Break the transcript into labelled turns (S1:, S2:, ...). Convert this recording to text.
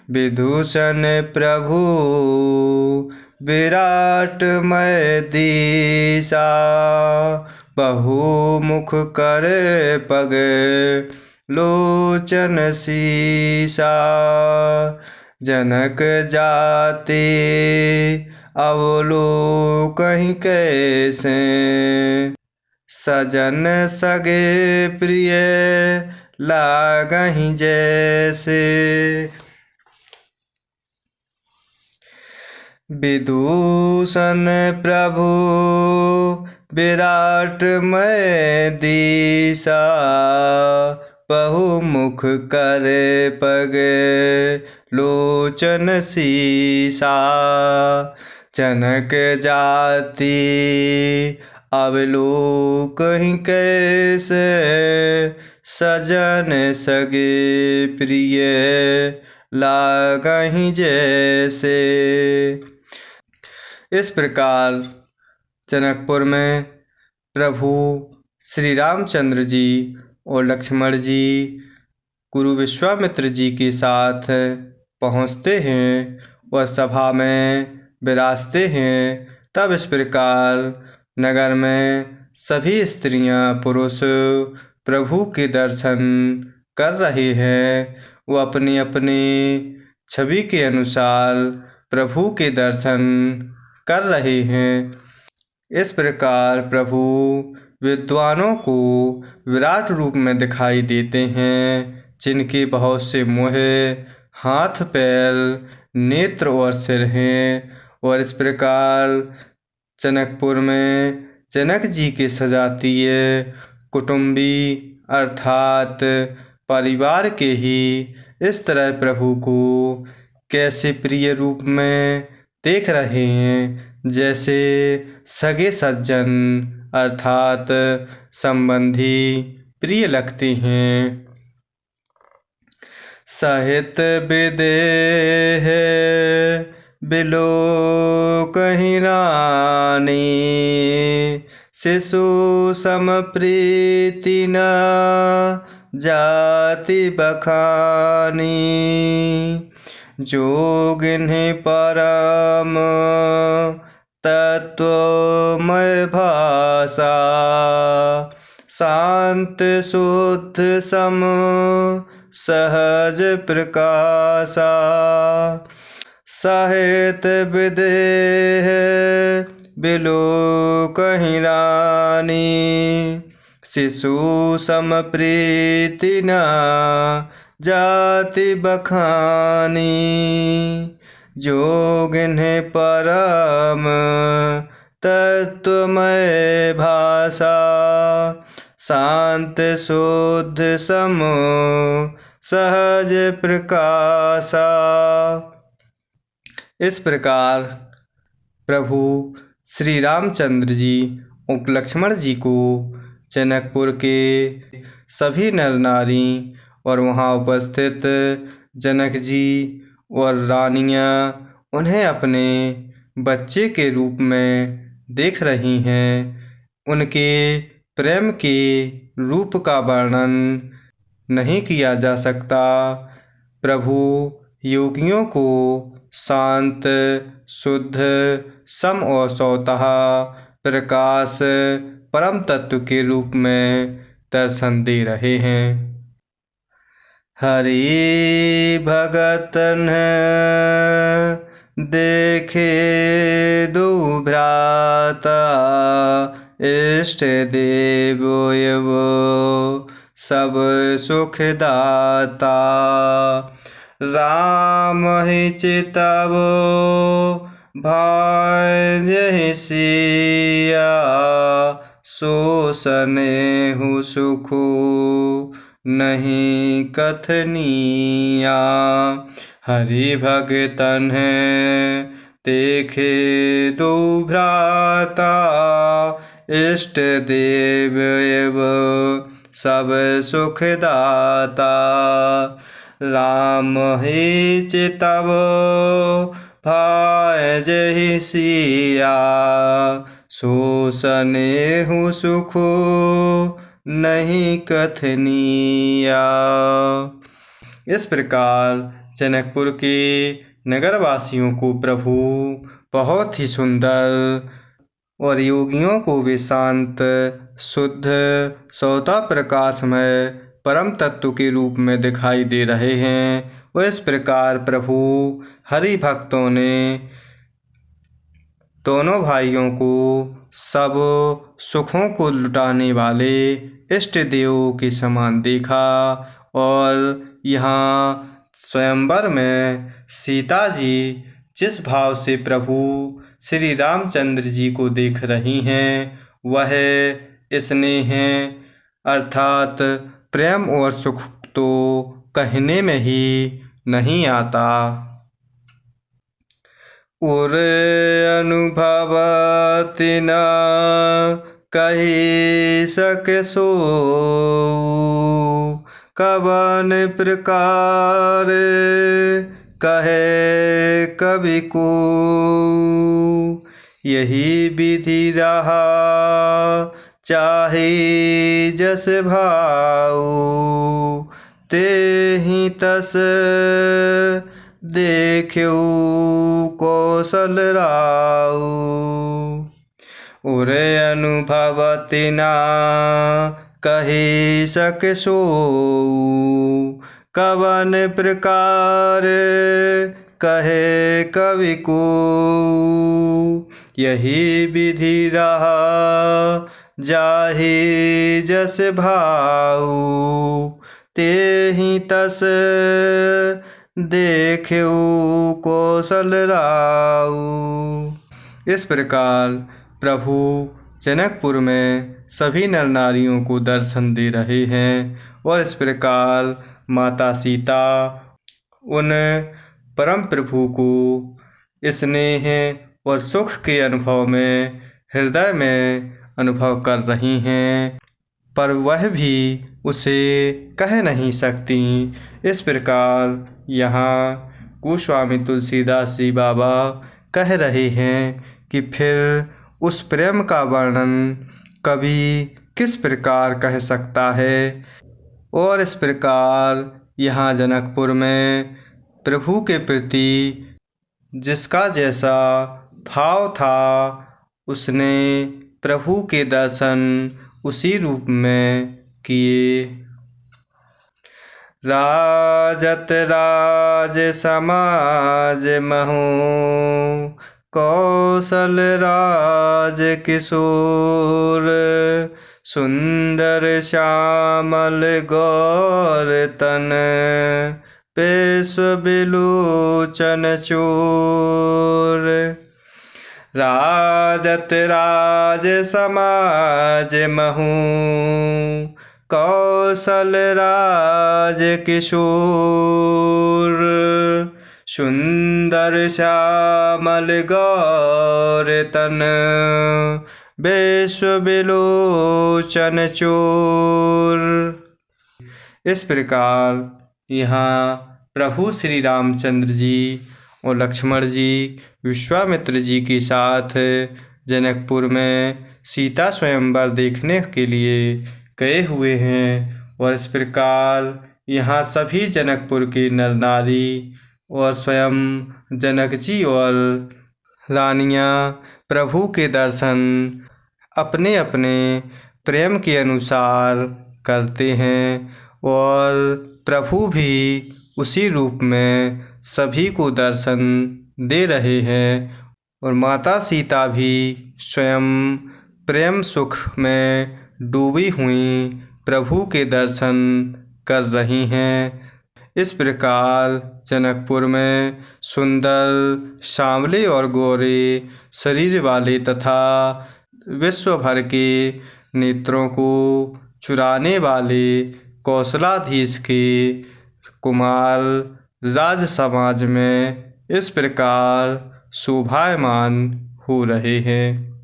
S1: विदूषण प्रभु विराटमय दिशा, बहुमुख कर पग लोचन सीसा। जनक जाति अवलोकहि कैसे, सजन सगे प्रिय लागहि जैसे। विदूषण प्रभु विराटमय दिशा, बहुमुख कर पग लोचन सीसा। जनक जाति अवलोकहि कैसे, सजन सगे प्रिय लागहि जैसे। इस प्रकार जनकपुर में प्रभु श्री रामचंद्र जी और लक्ष्मण जी गुरु विश्वामित्र जी के साथ पहुँचते हैं और सभा में विराजते हैं। तब इस प्रकार नगर में सभी स्त्रियां पुरुष प्रभु के दर्शन कर रहे हैं। वो अपनी अपनी छवि के अनुसार प्रभु के दर्शन कर रहे हैं। इस प्रकार प्रभु विद्वानों को विराट रूप में दिखाई देते हैं, जिनके बहुत से मुँह, हाथ पैर, नेत्र और सिर हैं। और इस प्रकार जनकपुर में जनक जी के सजातीय कुटुंबी अर्थात परिवार के ही इस तरह प्रभु को कैसे प्रिय रूप में देख रहे हैं, जैसे सगे सज्जन अर्थात संबंधी प्रिय लगते हैं। सहित विदेह बिलोकहि रानी, शिशु सम प्रीति न जाति बखानी। जोगिन्हि परम तत्वमय भाषा, शांत शुद्ध सम सहज प्रकाशा। सहित विदेह बिलोकहि रानी, शिशु सम प्रीति न जाति बखानी। जोगिन्हि परम तत्वमय भाषा, शांत शुद्ध सम सहज प्रकाशा। इस प्रकार प्रभु श्री रामचंद्र जी और लक्ष्मण जी को जनकपुर के सभी नर नारी और वहाँ उपस्थित जनक जी और रानियाँ उन्हें अपने बच्चे के रूप में देख रही हैं। उनके प्रेम के रूप का वर्णन नहीं किया जा सकता। प्रभु योगियों को शांत, शुद्ध, सम और स्वतः प्रकाश परम तत्व के रूप में दर्शन दे रहे हैं। हरि भगतन देखे दो भ्राता, इष्ट देवो सब सुख दाता। राम ही चितवो भाई सिया, सो सनेहु सुखो नहीं कथनिया। हरि भगतन देखे दो भ्राता, इष्ट देव एव सब सुख दाता। राम ही चितव भाई जहि सिया, सो सनेहु सुखो नहीं कथनिया। इस प्रकार जनकपुर के नगरवासियों को प्रभु बहुत ही सुंदर और योगियों को वे शांत, शुद्ध, स्वतः प्रकाशमय परम तत्व के रूप में दिखाई दे रहे हैं। और इस प्रकार प्रभु हरि भक्तों ने दोनों भाइयों को सब सुखों को लुटाने वाले इष्ट देवों के समान देखा। और यहाँ स्वयंवर में सीता जी जिस भाव से प्रभु श्री रामचंद्र जी को देख रही हैं, वह स्नेह अर्थात प्रेम और सुख तो कहने में ही नहीं आता। उर अनुभवति न कही सके सो, कवन प्रकार कहे कवि को। यही विधि रहा चाहे जस भाऊ, तेहि तस देख्यो कौशल राऊ। उरे अनुभवति ना कही सके सो, कवन प्रकार कहे कवि को। यही विधि रहा जाहि जस भाऊ, तेहि तस देख्यो कौशल राऊ। इस प्रकार प्रभु जनकपुर में सभी नर नारियों को दर्शन दे रहे हैं। और इस प्रकार माता सीता उन परम प्रभु को स्नेह और सुख के अनुभव में हृदय में अनुभव कर रही हैं, पर वह भी उसे कह नहीं सकती। इस प्रकार यहाँ गोस्वामी तुलसीदास जी बाबा कह रहे हैं कि फिर उस प्रेम का वर्णन कवि किस प्रकार कह सकता है। और इस प्रकार यहाँ जनकपुर में प्रभु के प्रति जिसका जैसा भाव था, उसने प्रभु के दर्शन उसी रूप में किए। राजत राज समाज महु, कौशल राज किशोर। सुंदर श्यामल गौर तन, पेश बिलोचन चोर। राजत राज समाज महु, कौशल राज किशोर। सुंदर श्यामल गौर तन, विश्व बिलोचन चोर। इस प्रकार यहाँ प्रभु श्री रामचंद्र जी और लक्ष्मण जी विश्वामित्र जी के साथ जनकपुर में सीता स्वयंवर देखने के लिए गए हुए हैं। और इस प्रकार यहाँ सभी जनकपुर के नर नारी और स्वयं जनक जी और रानियाँ प्रभु के दर्शन अपने अपने प्रेम के अनुसार करते हैं। और प्रभु भी उसी रूप में सभी को दर्शन दे रहे हैं। और माता सीता भी स्वयं प्रेम सुख में डूबी हुई प्रभु के दर्शन कर रही हैं। इस प्रकार जनकपुर में सुंदर सांवले और गोरे शरीर वाले तथा विश्व भर के नेत्रों को चुराने वाले कौशलाधीश के कुमार राज समाज में इस प्रकार शोभायमान हो रहे हैं।